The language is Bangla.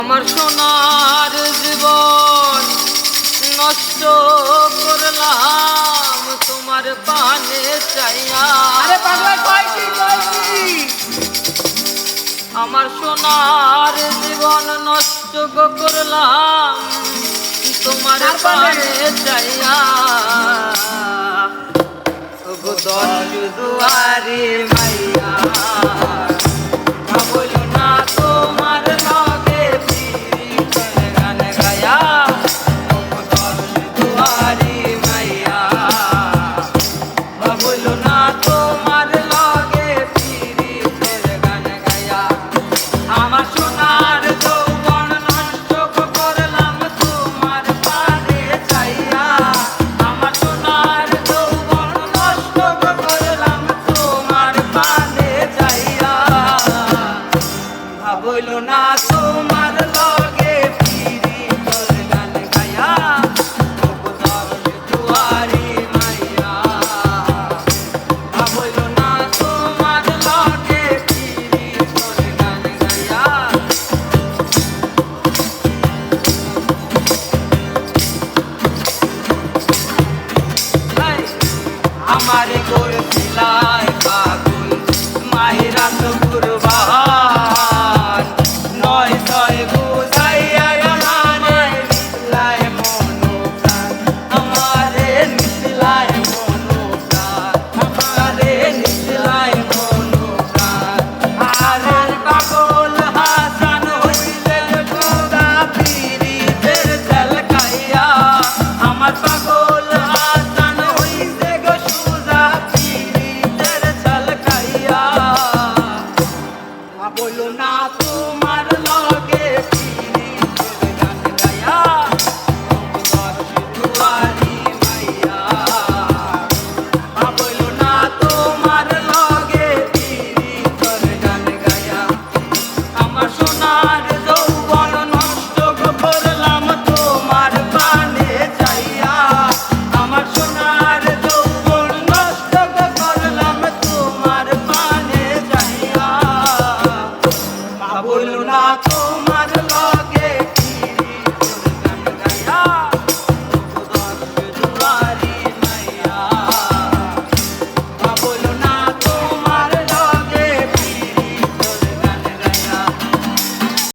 আমার সোনার জীবন নষ্ট করলাম তোমার পানে চাইয়া। আরে পাগলা কয়টি কয়টি আমার সোনার জীবন নষ্ট করলাম তোমার পানে চাইয়া। গো দশ দুয়ারে মাইয়া বল না তোমার লগে প্রীতের গান গায়া। গো দশ দুয়ারে মাইয়া বল না তোমার লগে প্রীতের গান গায়া। আমার সোনার যৌবন নষ্ট করলাম তোমার পানে চাইয়া। আমার সোনার যৌবন নষ্ট করলাম তোমার পানে চাইয়া। ভাবইল না তোমার লগে প্রীতের গান গায়া। গো দশ দুয়ারে মাইয়া ভাবইল না তোমার লগে প্রীতের গান গায়া। আমারে করছিলাই পাগল মায়েরা তো কুরবান নয় ছয় বুঝ